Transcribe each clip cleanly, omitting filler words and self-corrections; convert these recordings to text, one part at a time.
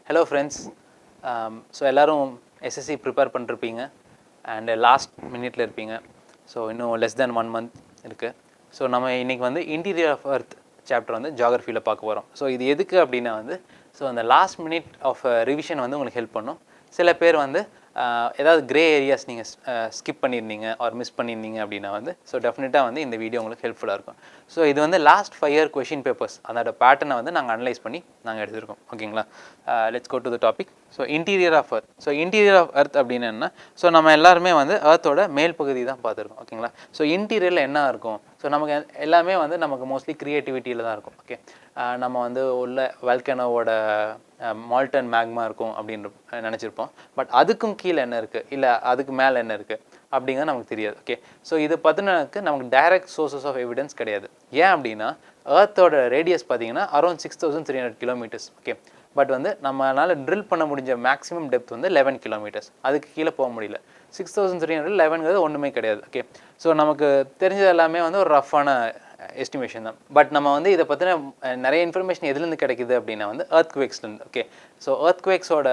Hello friends. So எல்லாரும் SSC prepare பண்ணிருப்பீங்க and last minuteல இருப்பீங்க. So இன்னும் less than 1 month இருக்கு. So நம்ம இன்னைக்கு வந்து interior of earth chapter வந்து geographyல பார்க்க போறோம். So இது எதுக்கு அப்படினா வந்து so அந்த last minute of revision வந்து உங்களுக்கு ஹெல்ப் பண்ணும். சில பேர் வந்து ஏதாவது கிரே ஏரியாஸ் நீங்கள் ஸ்கிப் பண்ணியிருந்தீங்க ஆர் மிஸ் பண்ணியிருந்தீங்க அப்படின்னா வந்து ஸோ டெஃபினட்டாக வந்து இந்த வீடியோ உங்களுக்கு ஹெல்ப்ஃபுல்லாக இருக்கும். ஸோ இது வந்து லாஸ்ட் 5 இயர் கொஷின் பேப்பர்ஸ் அதோட பேட்டர்னை வந்து நாங்கள் அனலைஸ் பண்ணி நாங்கள் எடுத்திருக்கோம். ஓகேங்களா, let's go to the topic. So interior of earth. So interior of earth அப்படின்னு என்ன, ஸோ நம்ம எல்லாருமே வந்து எர்த்தோட மேல் பகுதி தான் பார்த்துருக்கோம். ஓகேங்களா, ஸோ இன்டீரியரில் என்ன இருக்கும், ஸோ நமக்கு எல்லாமே வந்து நமக்கு மோஸ்ட்லி க்ரியேட்டிவிட்டியில் தான் இருக்கும். ஓகே, நம்ம வந்து உள்ள வால்கனோவோட மால்டன் மேக்மா இருக்கும் அப்படின்னு நினச்சிருப்போம். பட் அதுக்கும் கீழே என்ன இருக்குது, இல்லை அதுக்கு மேலே என்ன இருக்குது அப்படிங்கிறது நமக்கு தெரியாது. ஓகே, ஸோ இது பார்த்தினாக்கு நமக்கு டைரக்ட் சோர்சஸ் ஆஃப் எவிடன்ஸ் கிடையாது. ஏன் அப்படின்னா எர்த்தோட ரேடியஸ் பார்த்தீங்கன்னா அரௌண்ட் 6300 கிலோமீட்டர்ஸ். ஓகே, பட் வந்து நம்மளால் ட்ரில் பண்ண முடிஞ்ச மேக்ஸிமம் டெப்த் வந்து 11 கிலோமீட்டர்ஸ். அதுக்கு கீழே போக முடியல. 6311 ஒன்றுமே கிடையாது. ஓகே, ஸோ நமக்கு தெரிஞ்சது எல்லாமே வந்து ஒரு ரஃப்பான எஸ்டிமேஷன் தான். பட் நம்ம வந்து இதை பற்றின நிறைய இன்ஃபர்மேஷன் எதுலேருந்து கிடைக்குது அப்படின்னா வந்து எர்த்குவேக்ஸ்லேருந்து. ஓகே, ஸோ எர்த்குவேக்ஸோட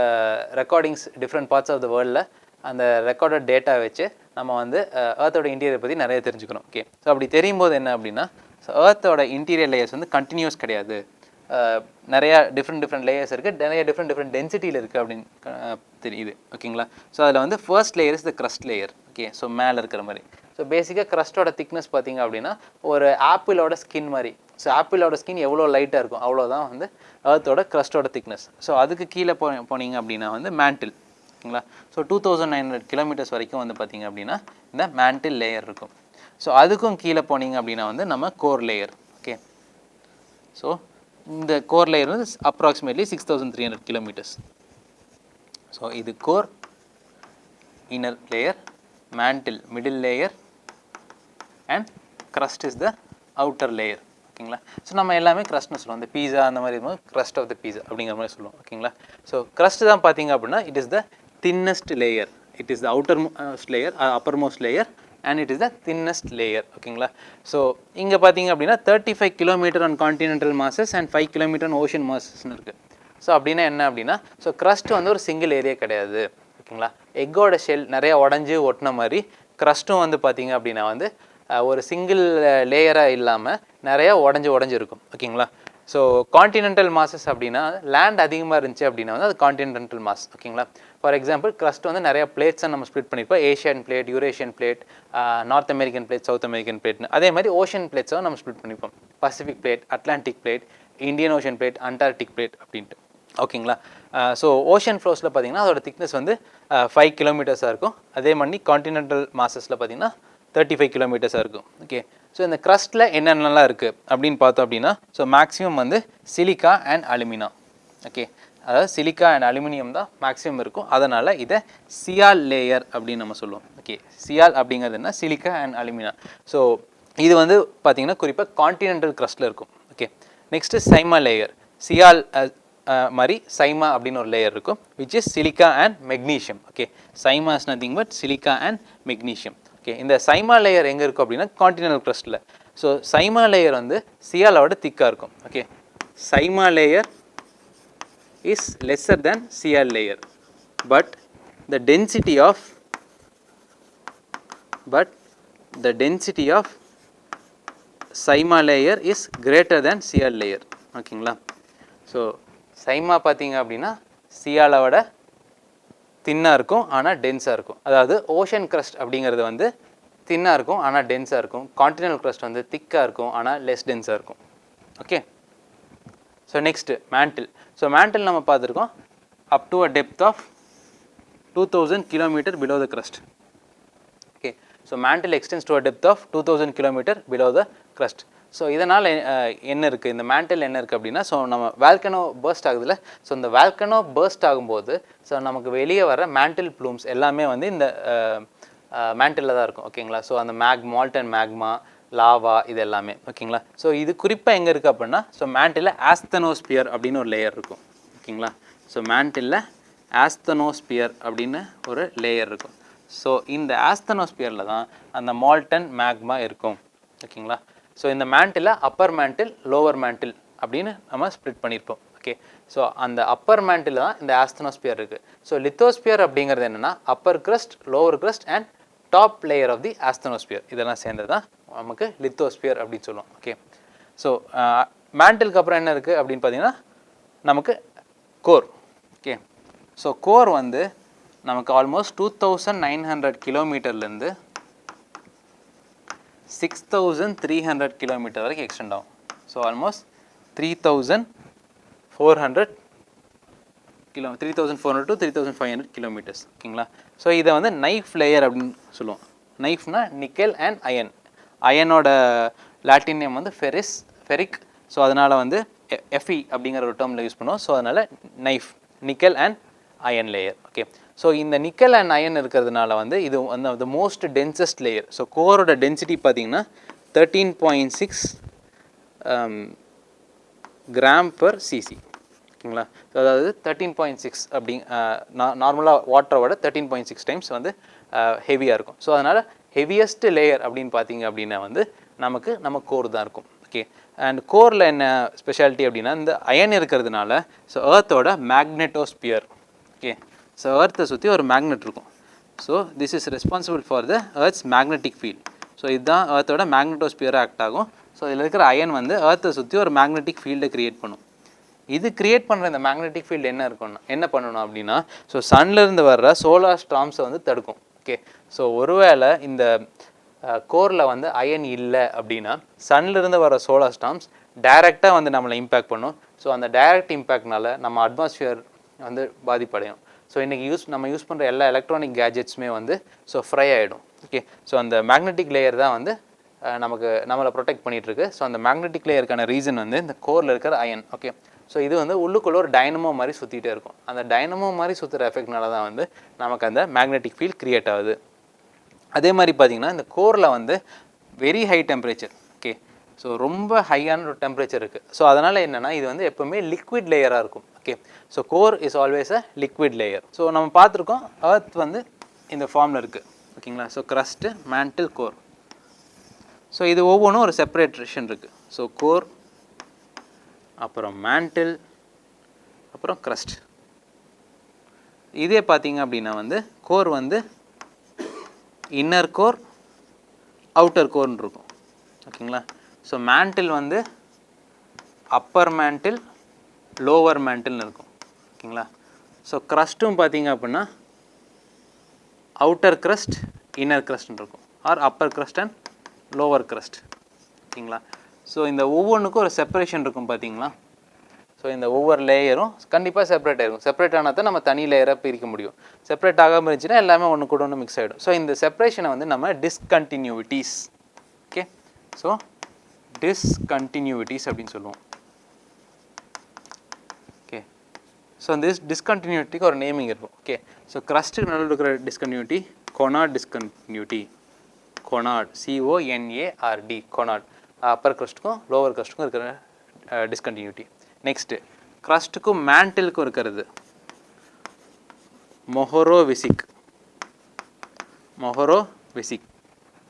recordings different parts of the வேர்ல்டில் அந்த ரெக்கார்டட் டேட்டா வச்சு நம்ம வந்து எர்த்தோட இன்டீரியர் பற்றி நிறைய தெரிஞ்சுக்கணும். ஓகே, ஸோ அப்படி தெரியும் போது என்ன அப்படின்னா ஸோ எர்த்தோட இன்டீரியர் லேயர்ஸ் வந்து கண்டினியூஸ் கிடையாது, நிறையா டிஃப்ரெண்ட் லேயர்ஸ் இருக்குது, நிறைய டிஃப்ரெண்ட் டென்சிட்டியில் இருக்குது அப்படின்னு தெரியுது. ஓகேங்களா, ஸோ அதில் வந்து first layer is the crust layer. Okay, so மேலே இருக்கிற மாதிரி. ஸோ பேசிக்காக க்ரஸ்ட்டோட திக்னஸ் பார்த்திங்க அப்படின்னா ஒரு ஆப்பிளோட ஸ்கின் மாதிரி. ஸோ ஆப்பிளோட ஸ்கின் எவ்வளோ லைட்டாக இருக்கும் அவ்வளோதான் வந்து எர்த்தோட க்ரஸ்ட்டோட திக்னஸ். ஸோ அதுக்கு கீழே போனீங்க அப்படின்னா வந்து மேண்டில். ஓகேங்களா, ஸோ 2900 கிலோமீட்டர்ஸ் வரைக்கும் வந்து பார்த்திங்க அப்படின்னா இந்த மேண்டில் லேயர் இருக்கும். ஸோ அதுக்கும் கீழே போனீங்க அப்படின்னா வந்து நம்ம கோர் லேயர். ஓகே, ஸோ இந்த கோர் லேயர் வந்து அப்ராக்சிமேட்லி 6300 கிலோமீட்டர்ஸ். ஸோ இது core, inner layer, mantle middle layer and crust is the outer layer. ஓகேங்களா, ஸோ நம்ம எல்லாமே க்ரஸ்ட்னு சொல்லுவோம். இந்த பீஸா அந்த மாதிரி இருக்கும், க்ரஸ்ட் ஆஃப் த பீஸா அப்படிங்கிற மாதிரி சொல்லுவோம். ஓகேங்களா, ஸோ க்ரஸ்ட் தான் பார்த்தீங்க அப்படின்னா it is the thinnest layer, it is the outermost layer, uppermost layer and it is the thinnest layer. ஓகேங்களா, ஸோ இங்கே பார்த்தீங்க அப்படின்னா 35 kilometre on continental masses and 5 kilometre on ocean மாசஸ்ன்னு இருக்குது. So அப்படின்னா என்ன அப்படின்னா ஸோ க்ரஸ்ட் வந்து ஒரு சிங்கிள் ஏரியா கிடையாது. ஓகேங்களா, எக்கோட ஷெல் நிறையா உடஞ்சி ஒட்டின மாதிரி க்ரஸ்ட்டும் வந்து பார்த்திங்க அப்படின்னா வந்து ஒரு சிங்கிள் லேயராக இல்லாமல் நிறையா உடஞ்சி இருக்கும். ஓகேங்களா, ஸோ கான்டினென்டல் மாசஸ் அப்படின்னா லேண்ட் அதிகமாக இருந்துச்சு அப்படின்னா வந்து அது கான்டினென்டல் மாஸ். ஓகேங்களா, ஃபார் எக்ஸாம்பிள் க்ரஸ்ட் வந்து நிறையா பிளேட்ஸை நம்ம ஸ்ப்ளிட் பண்ணியிருப்போம். Asian plate, Eurasian plate, North American plate, South American பிளேட்னு. அதே மாதிரி ஓஷன் பிளேட்ஸை நம்ம ஸ்ப்ளிட் பண்ணியிருப்போம். Pacific plate, Atlantic plate, Indian ocean plate, Antarctic plate அப்படின்ட்டு. ஓகேங்களா, ஸோ ஓஷன் ஃப்ளோஸில் பார்த்திங்கன்னா அதோட திக்னஸ் வந்து 5 கிலோமீட்டர்ஸாக இருக்கும். அதே மாதிரி கான்டினென்டல் மாசஸில் பார்த்திங்கன்னா 35 கிலோமீட்டர்ஸாக இருக்கும். ஓகே, ஸோ இந்த க்ரஸ்ட்டில் என்னென்னலாம் இருக்குது அப்படின்னு பார்த்தோம் அப்படின்னா ஸோ மேக்ஸிமம் வந்து சிலிக்கா அண்ட் அலுமினா. ஓகே, அதாவது சிலிக்கா அண்ட் அலுமினியம் தான் மேக்ஸிமம் இருக்கும். அதனால் இதை சியால் லேயர் அப்படின்னு நம்ம சொல்லுவோம். ஓகே, சியால் அப்படிங்கிறது என்ன, சிலிக்கா அண்ட் அலுமினா. ஸோ இது வந்து பார்த்திங்கன்னா குறிப்பாக கான்டினென்டல் க்ரஸ்ட்டில் இருக்கும். Okay, next sima layer. Sial மாதிரி சைமா அப்படின்னு ஒரு லேயர் இருக்கும், which is silica and magnesium. Okay, sima is nothing but silica and magnesium. Okay, இந்த சைமா லேயர் எங்கே இருக்கும் அப்படின்னா கான்டினென்டல் க்ரஸ்ட்டில். ஸோ சைமா லேயர் வந்து சியாலோட திக்காக இருக்கும். Okay, sima layer is lesser than sial layer, but the density of sima layer is greater than sial layer. ஓகேங்களா, ஸோ சைமா பார்த்தீங்க அப்படின்னா சியாலோட தின்னாக இருக்கும் ஆனால் டென்ஸாக இருக்கும். அதாவது ஓஷன் க்ரஸ்ட் அப்படிங்கிறது வந்து தின்னாக இருக்கும் ஆனால் டென்ஸாக இருக்கும். கான்டினென்டல் க்ரஸ்ட் வந்து திக்காக இருக்கும் ஆனால் லெஸ் டென்ஸாக இருக்கும். Okay, so next mantle. So mantle நம்ம பார்த்துருக்கோம் up to a depth of 2000 kilometre below the crust. Okay, so mantle extends to a depth of 2000 kilometre below the crust. So இதனால் என்ன இருக்குது, இந்த மேண்டில் என்ன இருக்குது அப்படின்னா ஸோ நம்ம வால்கனோ பர்ஸ்ட் ஆகுதுல்ல, ஸோ இந்த வால்கனோ பர்ஸ்ட் ஆகும்போது ஸோ நமக்கு வெளியே வர மேண்டில் ப்ளூம்ஸ் எல்லாமே வந்து இந்த மேண்டிலில் தான் இருக்கும். ஓகேங்களா, ஸோ அந்த மால்டன் மேக்மா, லாவா இது எல்லாமே. ஓகேங்களா, ஸோ இது குறிப்பாக எங்கே இருக்குது அப்படின்னா ஸோ மேண்டிலில் ஆஸ்தனோஸ்பியர் அப்படின்னு ஒரு லேயர் இருக்கும். ஓகேங்களா, ஸோ மேண்டிலில் ஆஸ்தனோஸ்பியர் அப்படின்னு ஒரு லேயர் இருக்கும். ஸோ இந்த ஆஸ்தனோஸ்பியரில் தான் அந்த மால்டன் மேக்மா இருக்கும். ஓகேங்களா, ஸோ இந்த mantle upper mantle, lower mantle அப்படின்னு நம்ம ஸ்ப்ளிட் பண்ணியிருப்போம். ஓகே. ஸோ அந்த அப்பர் மேண்டில் தான் இந்த ஆஸ்தனோஸ்பியர் இருக்குது. ஸோ லித்தோஸ்பியர் அப்படிங்கிறது என்னென்னா upper crust, lower crust and top layer of the asthenosphere, இதெல்லாம் சேர்ந்தது தான் நமக்கு லித்தோஸ்பியர் அப்படின்னு சொல்லுவோம். ஓகே. ஸோ மேண்டிலுக்கு அப்புறம் என்ன இருக்குது அப்படின்னு பார்த்தீங்கன்னா நமக்கு கோர். ஓகே. ஸோ கோர் வந்து நமக்கு ஆல்மோஸ்ட் 2900 கிலோமீட்டர்லேருந்து 6300 கிலோமீட்டர் வரைக்கும் எக்ஸ்டெண்ட் ஆகும். So almost 3400 to 3500 kilometres. ஓகேங்களா. ஸோ இதை வந்து நைஃப் லேயர் அப்படின்னு சொல்லுவோம். நைஃப்னா நிக்கல் அண்ட் அயன். அயனோட லாட்டின் நேம் வந்து ஃபெரிக். ஸோ அதனால் வந்து எஃப்இ அப்படிங்கிற ஒரு டேர்மில் யூஸ் பண்ணுவோம். ஸோ அதனால் nife, nickel and iron layer. Okay. So இந்த நிக்கல் அண்ட் அயன் இருக்கிறதுனால வந்து இது வந்து the most densest layer. So கோரோட டென்சிட்டி பார்த்தீங்கன்னா 13.6 g/cc. ஓகேங்களா. ஸோ அதாவது 13.6 அப்படி நார்மலாக வாட்டரோட 13.6 டைம்ஸ் வந்து ஹெவியாக இருக்கும். ஸோ அதனால் ஹெவியஸ்ட் லேயர் அப்படின்னு பார்த்தீங்க அப்படின்னா வந்து நம்ம கோர் தான் இருக்கும். ஓகே. அண்ட் கோரில் என்ன ஸ்பெஷாலிட்டி அப்படின்னா இந்த அயன் இருக்கிறதுனால ஸோ எர்த்தோட மேக்னெட்டோஸ்பியர். ஓகே. ஸோ எர்த்தை சுற்றி ஒரு மேக்னெட் இருக்கும். So this is responsible for the earths magnetic field. So இதுதான் எர்த்தோட மேக்னெட்டோஸ்பியராக ஆக்ட் ஆகும். ஸோ இதில் இருக்கிற அயன் வந்து எர்த்தை சுற்றி ஒரு மேக்னெட்டிக் ஃபீல்டை க்ரியேட் பண்ணும். இது க்ரியேட் பண்ணுற இந்த மேக்னெட்டிக் ஃபீல்டு என்ன பண்ணணும் அப்படின்னா ஸோ சன்லேருந்து வர்ற சோலார் ஸ்டார்ம்ஸை வந்து தடுக்கும். ஓகே. ஸோ ஒருவேளை இந்த கோரில் வந்து அயன் இல்லை அப்படின்னா சன்லேருந்து வர சோலார் ஸ்டார்ம்ஸ் டைரெக்டாக வந்து நம்மளை இம்பேக்ட் பண்ணும். ஸோ அந்த டைரக்ட் இம்பேக்ட்னால நம்ம அட்மாஸ்ஃபியர் வந்து பாதிப்படையும். ஸோ இன்றைக்கி நம்ம யூஸ் பண்ணுற எல்லா எலக்ட்ரானிக் கேஜெட்ஸுமே வந்து ஸோ ஃப்ரை ஆகிடும். ஓகே. ஸோ அந்த மேக்னெட்டிக் லேயர் தான் வந்து நம்மளை ப்ரொடெக்ட் பண்ணிகிட்ருக்கு. ஸோ அந்த மேக்னெட்டிக் லேயருக்கான ரீசன் வந்து இந்த கோரில் இருக்கிற அயன். ஓகே. ஸோ இது வந்து உள்ளுக்குள்ளே ஒரு டைனமோ மாதிரி சுற்றிட்டே இருக்கும். அந்த டைனமோ மாதிரி சுற்றுற எஃபெக்ட்னால தான் வந்து நமக்கு அந்த மேக்னெட்டிக் ஃபீல்ட் க்ரியேட் ஆகுது. அதே மாதிரி பார்த்திங்கன்னா இந்த கோரில் வந்து very high temperature. Okay. So ரொம்ப ஹையான ஒரு டெம்பரேச்சர் இருக்குது. ஸோ அதனால் என்னென்னா இது வந்து எப்போவுமே லிக்விட் லேயராக இருக்கும். Okay. So core is always a liquid layer. So நம்ம பார்த்துருக்கோம் எர்த் வந்து இந்த ஃபார்மில் இருக்குது. ஓகேங்களா. So crust, mantle, core. So இது ஒவ்வொன்றும் ஒரு செப்பரேஷன் இருக்குது. ஸோ கோர், அப்புறம் மேண்டில், அப்புறம் க்ரஸ்ட். இதே பார்த்தீங்க அப்படின்னா வந்து கோர் வந்து இன்னர் கோர், அவுட்டர் கோர்னு இருக்கும். ஓகேங்களா. ஸோ மேண்டில் வந்து அப்பர் மேண்டில், லோவர் மேண்டில்னு இருக்கும். ஓகேங்களா. ஸோ க்ரஸ்ட்டும் பார்த்தீங்க அப்படின்னா அவுட்டர் க்ரஸ்ட், இன்னர் க்ரஸ்ட்னு இருக்கும். Or upper crust and lower crust. ஓகேங்களா. ஸோ இந்த ஒவ்வொன்றுக்கும் ஒரு செப்பரேஷன் இருக்கும் பார்த்தீங்களா. ஸோ இந்த ஒவ்வொரு லேயரும் கண்டிப்பாக செப்பரேட் ஆகிருக்கும். செப்பரேட் ஆனால் தான் நம்ம தனி லேயராக பிரிக்க முடியும். செப்பரேட் ஆகாமல் இருந்துச்சுன்னா எல்லாமே ஒன்று கூட ஒன்று மிக்ஸ் ஆகிடும். ஸோ இந்த செப்பரேஷனை வந்து நம்ம டிஸ்கண்டினியூட்டிஸ். ஓகே. ஸோ டிஸ்கண்டினியூட்டிஸ் அப்படின்னு சொல்லுவோம். ஓகே. ஸோ இந்த டிஸ்கண்டினியூட்டிக்கு ஒரு நேமிங் இருக்கும். ஓகே. ஸோ க்ரஸ்ட்டுக்கு நடுவில் இருக்கிற discontinuity Conrad discontinuity. Conrad, CONARD, Conrad. Upper க்ரஸ்ட்டுக்கும் லோவர் க்ரஸ்ட்டுக்கும் இருக்கிற டிஸ்கண்டினியூட்டி. நெக்ஸ்ட்டு க்ரஸ்ட்டுக்கும் மேண்டிலுக்கும் இருக்கிறது மொஹரோவிசிக்.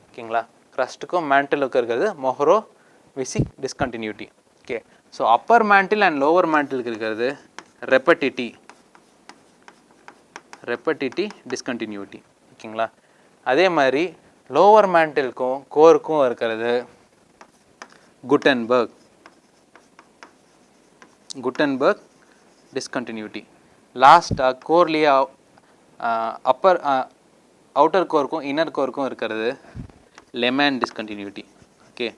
ஓகேங்களா. க்ரஸ்ட்டுக்கும் மேண்டிலுக்கும் இருக்கிறது Mohorovicic discontinuity. Okay. So upper mantle and lower மேண்டிலுக்கு இருக்கிறது ரெப்படிட்டி டிஸ்கண்டினியூட்டி. ஓகேங்களா. அதே மாதிரி லோவர் மேண்டிலுக்கும் கோருக்கும் இருக்கிறது குட்டன்பர்க் டிஸ்கண்டினியூட்டி. லாஸ்ட்டாக கோர்லேயே அப்பர் அவுட்டர் கோருக்கும் இன்னர் கோருக்கும் இருக்கிறது Lehmann discontinuity. Okay.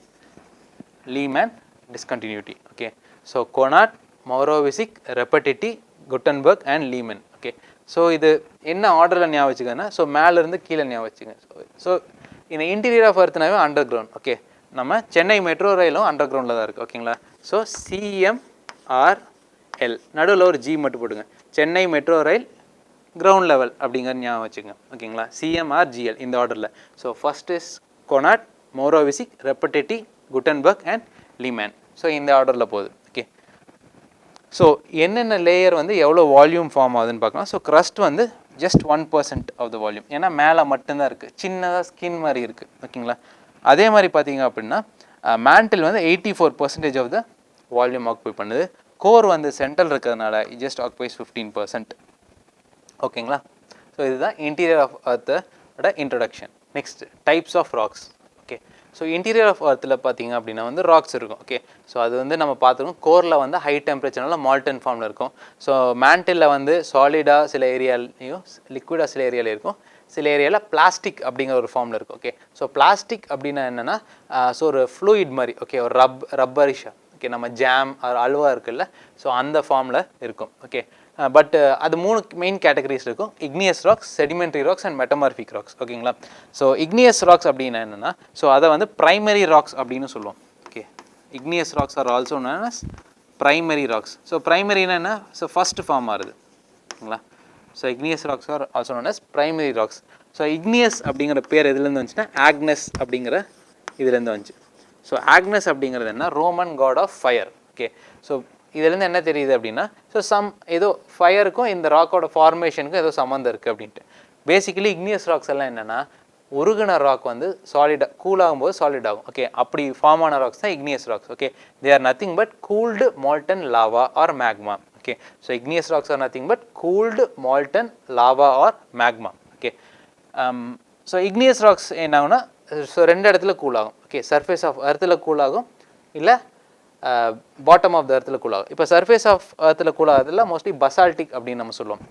Lehmann discontinuity. Okay. So Conrad, Mohorovicic, Repetti, Gutenberg and Lehmann. Okay. So இது என்ன ஆர்டரில் ஞாபகம் வச்சுக்கன்னா ஸோ மேலேருந்து கீழே ஞாபகம் வச்சுங்க. ஸோ இந்த இன்டீரியர் ஆஃப் எர்த்னாவே அண்டர் கிரவுண்ட். ஓகே. நம்ம சென்னை மெட்ரோ ரயிலும் அண்டர் கிரவுண்டில் தான் இருக்குது. ஓகேங்களா. ஸோ CMRL நடுவில் ஒரு G மட்டும் போட்டுங்க. சென்னை மெட்ரோ ரயில் கிரவுண்ட் லெவல் அப்படிங்கிற ஞாபகம் வச்சுங்க. ஓகேங்களா. CMRGL இந்த ஆர்டரில். So first is Conrad, Mohorovicic, Repetti, Gutenberg and Lehmann. So இந்த ஆர்டரில் போகுது. ஓகே. ஸோ என்னென்ன லேயர் வந்து எவ்வளோ வால்யூம் ஃபார்ம் ஆகுதுன்னு பார்க்கலாம். ஸோ க்ரஸ்ட் வந்து ஜஸ்ட் 1% ஆஃப் த வால்யூம். ஏன்னா மேலே மட்டும்தான் இருக்குது, சின்னதாக ஸ்கின் மாதிரி இருக்குது. ஓகேங்களா. அதே மாதிரி பார்த்தீங்க அப்படின்னா மேண்டில் வந்து 84% ஆஃப் த வால்யூம் ஆக்குபை பண்ணுது. கோர் வந்து சென்ட்ரல் இருக்கிறதுனால it just occupies 15%. ஓகேங்களா? ஸோ இதுதான் இன்டீரியர் ஆஃப் எர்த்தோட introduction. Next types of rocks. Okay, so interior of எர்த்தில் பார்த்தீங்க அப்படின்னா வந்து ராக்ஸ் இருக்கும். ஓகே, ஸோ அது வந்து நம்ம பார்த்துருக்கோம். கோரில் வந்து ஹை டெம்பரேச்சர்னால மால்டன் ஃபார்மில் இருக்கும். ஸோ மேண்டிலில் வந்து சாலிடாக சில ஏரியாலையும் லிக்விடாக சில ஏரியாவில் இருக்கும். சில ஏரியாவில் பிளாஸ்டிக் அப்படிங்கிற ஒரு ஃபார்மில் இருக்கும். ஓகே, ஸோ பிளாஸ்டிக் அப்படின்னா என்னென்னா ஸோ ஒரு ஃப்ளூயிட் மாதிரி. ஓகே, ஒரு ரப்பரிஷாக. ஓகே, நம்ம ஜாம் அல்வா இருக்குல்ல, ஸோ அந்த ஃபார்மில் இருக்கும். ஓகே, பட் அது 3 மெயின் கேட்டகரிஸ் இருக்கும். Igneous rocks, sedimentary rocks and metamorphic rocks. ஓகேங்களா? ஸோ இக்னியஸ் ராக்ஸ் அப்படின்னா என்னென்னா ஸோ அதை வந்து ப்ரைமரி ராக்ஸ் அப்படின்னு சொல்லுவோம். Okay, igneous rocks are also known as primary rocks. So ப்ரைமரினா என்ன? ஸோ ஃபர்ஸ்ட் ஃபார்ம் ஆகுது. ஓகேங்களா? So igneous rocks are also known as primary rocks. So igneous அப்படிங்கிற பேர் எதுலேருந்து வந்துச்சுன்னா ஆக்னஸ் அப்படிங்கிற இதுலேருந்து வந்துச்சு. ஸோ ஆக்னஸ் அப்படிங்கிறது என்ன? Roman god of fire. Okay, so இதுலேருந்து என்ன தெரியுது அப்படின்னா ஸோ ஏதோ ஃபயருக்கும் இந்த ராக்கோட ஃபார்மேஷனுக்கும் ஏதோ சம்மந்தம் இருக்குது அப்படின்ட்டு. பேசிக்கலி இக்னியஸ் ராக்ஸ் எல்லாம் என்னென்னா உருகுன ராக் வந்து சாலிடாக கூல் ஆகும்போது சாலிட் ஆகும். ஓகே, அப்படி ஃபார்ம் ஆன ராக்ஸ் தான் igneous rocks. Okay, they are nothing but cooled molten lava or magma. Okay, so igneous rocks are nothing but cooled molten lava or magma. Okay, so igneous rocks என்ன ஆகுனா so 2 இடத்துல cool ஆகும். Okay, surface of எர்த்தில் cool ஆகும், இல்லை bottom of the எர்த்தில் cool ஆகும். இப்போ சர்ஃபேஸ் ஆஃப் எர்த்தில் கூல் ஆகுறதுல மோஸ்ட்லி பசால்டிக் அப்படின்னு நம்ம சொல்லுவோம்.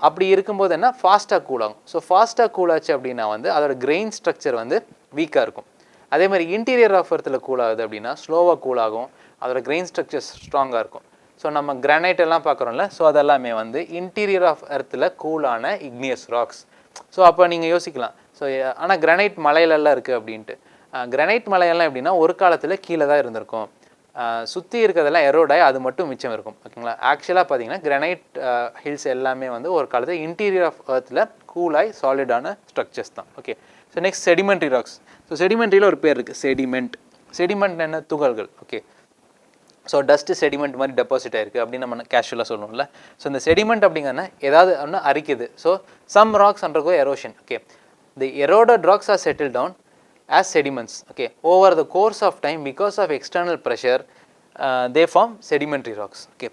அப்படி இருக்கும்போது என்ன ஃபாஸ்ட்டாக கூல் ஆகும். ஸோ ஃபாஸ்ட்டாக கூல் ஆச்சு அப்படின்னா வந்து அதோட கிரெயின் ஸ்ட்ரக்சர் வந்து வீக்காக இருக்கும். அதே மாதிரி இன்டீரியர் ஆஃப் எர்த்தில் கூல் ஆகுது அப்படின்னா ஸ்லோவாக கூல் ஆகும், அதோட கிரெயின் ஸ்ட்ரக்சர் ஸ்ட்ராங்காக இருக்கும். ஸோ நம்ம கிரானைட் எல்லாம் பார்க்குறோம்ல, ஸோ அதெல்லாமே வந்து இன்டீரியர் ஆஃப் எர்த்தில் கூலான இக்னியஸ் ராக்ஸ். ஸோ அப்போ நீங்கள் யோசிக்கலாம், ஸோ ஆனால் கிரானைட் மலையிலெல்லாம் இருக்குது அப்படின்ட்டு. கிரானைட் மலையெல்லாம் எப்படின்னா ஒரு காலத்தில் கீழே தான் இருந்திருக்கும், சுற்றி இருக்கிறதெல்லாம் எரோடாய் அது மட்டும் மிச்சம் இருக்கும். ஓகேங்களா? ஆக்சுவலாக பார்த்தீங்கன்னா கிரானைட் ஹில்ஸ் எல்லாமே வந்து ஒரு காலத்தில் இன்டீரியர் ஆஃப் எர்த்தில் கூலாய் சாலிடான ஸ்ட்ரக்சர்ஸ் தான். Okay, so next sedimentary rocks. So செடிமெண்ட்ரியில் ஒரு பேர் இருக்குது, செடிமெண்ட். செடிமெண்ட் என்ன? துகள்கள். ஓகே, ஸோ டஸ்ட்டு செடிமெண்ட் மாதிரி டெபாசிட் ஆயிருக்கு அப்படின்னு நம்ம கேஷுவலாக சொல்லுவோம்ல. ஸோ இந்த செடிமெண்ட் அப்படிங்கன்னா ஏதாவது ஒன்று அரிக்குது. So some rocks undergo erosion. Okay, the eroded rocks are settle down as sediments. Okay, over the course of time because of external pressure they form sedimentary rocks. Okay,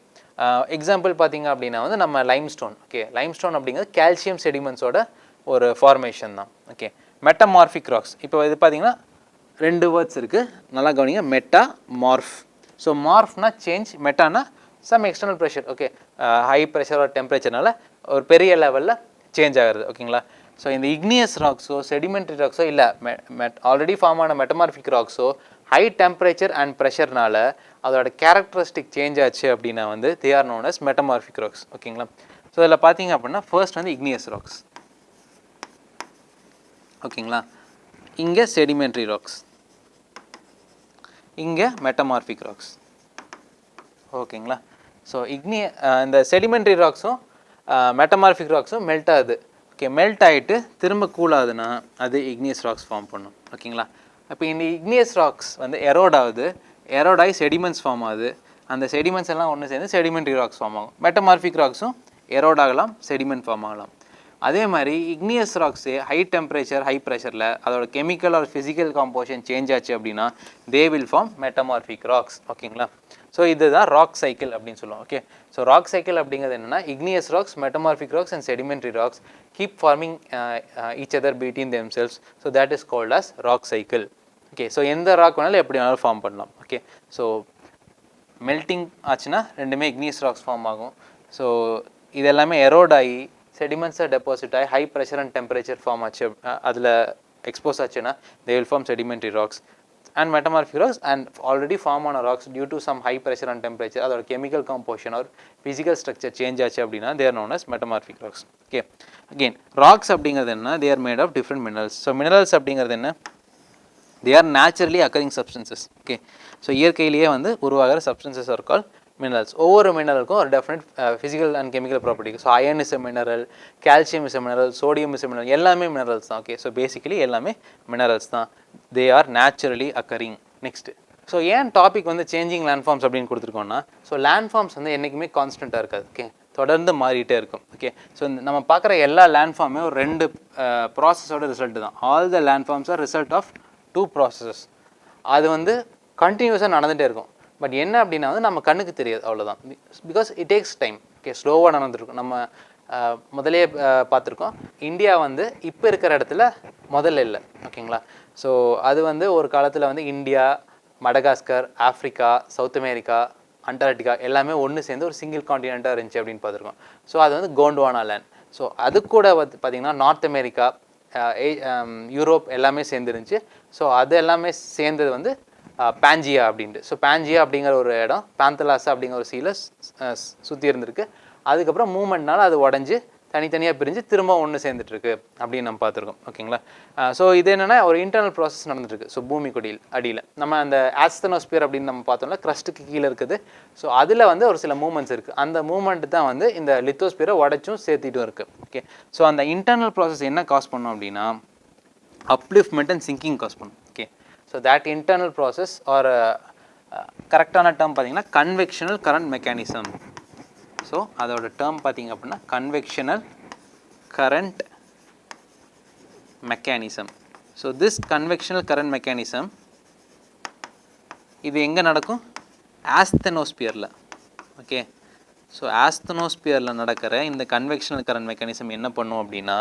example பார்த்தீங்க அப்படின்னா வந்து நம்ம limestone. Okay, limestone அப்படிங்கிறது calcium செடிமெண்ட்ஸோட ஒரு formation தான். Okay, metamorphic rocks. இப்போ இது பார்த்தீங்கன்னா 2 வேர்ட்ஸ் இருக்குது, நல்லா கவனிங்க. Meta morph. ஸோ மார்ஃப்னா சேஞ்ச், மெட்டானா some external pressure. Okay, high pressure ஒரு டெம்பரேச்சர்னால ஒரு பெரிய லெவலில் சேஞ்ச் ஆகிறது. ஓகேங்களா? ஸோ இந்த இக்னியஸ் ராக்ஸோ செடிமெண்ட்ரி ராக்ஸோ இல்லை ஆல்ரெடி ஃபார்ம் ஆன மெட்டமார்பிக் ராக்ஸோ ஹை டெம்பரேச்சர் அண்ட் ப்ரெஷர்னால அதோட கேரக்டரிஸ்டிக் சேஞ்ச் ஆச்சு அப்படின்னா வந்து they are known as metamorphic rocks. ஓகேங்களா? ஸோ இதில் பார்த்தீங்க அப்படின்னா ஃபர்ஸ்ட் வந்து இக்னியஸ் ராக்ஸ். ஓகேங்களா? இங்கே செடிமெண்ட்ரி ராக்ஸ், இங்கே மெட்டமார்பிக் ராக்ஸ். ஓகேங்களா? ஸோ இந்த செடிமெண்ட்ரி ராக்ஸும் மெட்டமார்பிக் ராக்ஸும் மெல்ட் ஆகுது. ஓகே, மெல்ட் ஆகிட்டு திரும்ப கூல் ஆகுதுன்னா அது இக்னியஸ் ராக்ஸ் ஃபார்ம் பண்ணும். ஓகேங்களா? இப்போ இந்த இக்னியஸ் ராக்ஸ் வந்து எரோட் ஆகுது, எரோடாகி செடிமெண்ட்ஸ் ஃபார்ம் ஆகுது. அந்த செடிமெண்ட்ஸ் எல்லாம் ஒன்று சேர்ந்து செடிமெண்ட்ரி ராக்ஸ் ஃபார்ம் ஆகும். மெட்டமார்பிக் ராக்ஸும் எரோட் ஆகலாம், செடிமெண்ட் ஃபார்ம் ஆகலாம். அதே மாதிரி igneous rocks high temperature high ப்ரெஷரில் அதோட chemical or physical composition change ஆச்சு அப்படின்னா they will form metamorphic rocks. ஓகேங்களா? ஸோ இதுதான் ராக் சைக்கிள் அப்படின்னு சொல்லுவோம். ஓகே, ஸோ ராக் சைக்கிள் அப்படிங்கிறது என்னென்னா igneous rocks, metamorphic rocks and sedimentary rocks keep forming each other between themselves. So that is called as rock cycle. Okay, so எந்த rock வேணாலும் எப்படி வேணாலும் form பண்ணலாம். Okay, so melting ஆச்சுன்னா ரெண்டுமே igneous rocks form ஆகும். So இது எல்லாமே எரோட் ஆகி செடிமெண்ட்ஸை டெபாசிட் ஆகி high pressure and temperature form ஆச்சு, அதில் எக்ஸ்போஸ் ஆச்சுன்னா they will form sedimentary rocks and metamorphic rocks and already form on a rocks due to some high pressure and temperature or chemical composition or physical structure change ஆச்சு அப்படின்னா they are known as metamorphic rocks. Okay, again rocks அப்படிங்கிறது என்ன? They are made of different minerals. So minerals அப்படிங்கிறது என்ன? They are naturally occurring substances. Okay, so இயற்கையிலேயே வந்து உருவாகிற substances are called minerals. ஒவ்வொரு மினரலுக்கும் ஒரு definite physical and chemical property. So iron is a mineral, calcium is a mineral, sodium is a mineral, எல்லாமே minerals தான். ஓகே, ஸோ பேசிக்கலி எல்லாமே minerals தான். They are naturally occurring. Next, so ஏன் topic வந்து changing landforms அப்படின்னு கொடுத்துருக்கோன்னா, so landforms வந்து என்றைக்குமே கான்ஸ்டண்ட்டாக இருக்காது. ஓகே, தொடர்ந்து மாறிட்டே இருக்கும். ஓகே, ஸோ நம்ம பார்க்குற எல்லா லேண்ட்ஃபார்மே ஒரு 2 ப்ராசஸோட ரிசல்ட் தான். All the landforms are result of 2 processes. அது வந்து கண்டினியூஸாக நடந்துகிட்டே இருக்கும். பட் என்ன அப்படின்னா வந்து நம்ம கண்ணுக்கு தெரியாது அவ்வளோதான். Because it takes time. Okay, ஸ்லோவாக நடந்துருக்கும். நம்ம முதலே பார்த்துருக்கோம், இந்தியா வந்து இப்போ இருக்கிற இடத்துல முதல்ல இல்லை. ஓகேங்களா? ஸோ அது வந்து ஒரு காலத்தில் வந்து India, Madagascar, Africa, south America, Antarctica எல்லாமே ஒன்று சேர்ந்து ஒரு சிங்கிள் காண்டினெண்ட்டாக இருந்துச்சு அப்படின்னு பார்த்துருக்கோம். ஸோ அது வந்து கோண்ட்வானா லேண்ட். ஸோ அது கூட வந்து பார்த்திங்கன்னா நார்த் அமெரிக்கா, யூரோப் எல்லாமே சேர்ந்துருந்துச்சு. ஸோ அது எல்லாமே சேர்ந்தது வந்து பாஞ்சியா அப்படின்ட்டு. ஸோ பாஞ்சியா அப்படிங்கிற ஒரு இடம் பேந்தலாசா அப்படிங்கிற ஒரு சீல சுற்றி இருந்திருக்கு. அதுக்கப்புறம் மூமெண்ட்னால அது உடஞ்சி தனித்தனியாக பிரிஞ்சு திரும்ப ஒன்று சேர்ந்துட்டுருக்கு அப்படின்னு நம்ம பார்த்துருக்கோம். ஓகேங்களா? ஸோ இது என்னென்னா ஒரு இன்டர்னல் ப்ராசஸ் நடந்துட்டுருக்கு. ஸோ பூமி கொடியில் அடியில் நம்ம அந்த ஆஸ்தனோஸ்பியர் அப்படின்னு நம்ம பார்த்தோம்னா க்ரஸ்ட்டுக்கு கீழே இருக்குது. ஸோ அதில் வந்து ஒரு சில மூமெண்ட்ஸ் இருக்குது. அந்த மூமெண்ட் தான் வந்து இந்த லித்தோஸ்பியரை உடச்சும் சேர்த்திட்டும் இருக்குது. ஓகே, ஸோ அந்த இன்டர்னல் ப்ராசஸ் என்ன காஸ் பண்ணோம் அப்படின்னா அப்லிஃப்ட்மெண்ட் அண்ட் சிங்கிங் காஸ் பண்ணும். Okay, so that internal process are கரெக்டான டேர்ம் பார்த்தீங்கன்னா கன்வெக்ஷனல் கரண்ட் மெக்கானிசம். ஸோ அதோட டேர்ம் பார்த்தீங்க அப்படின்னா convectional current mechanism. So this convectional current mechanism இது எங்கே நடக்கும்? ஆஸ்தெனோஸ்பியரில். ஓகே, ஸோ ஆஸ்தெனோஸ்பியரில் நடக்கிற இந்த கன்வெக்ஷனல் கரண்ட் மெக்கானிசம் என்ன பண்ணும் அப்படின்னா,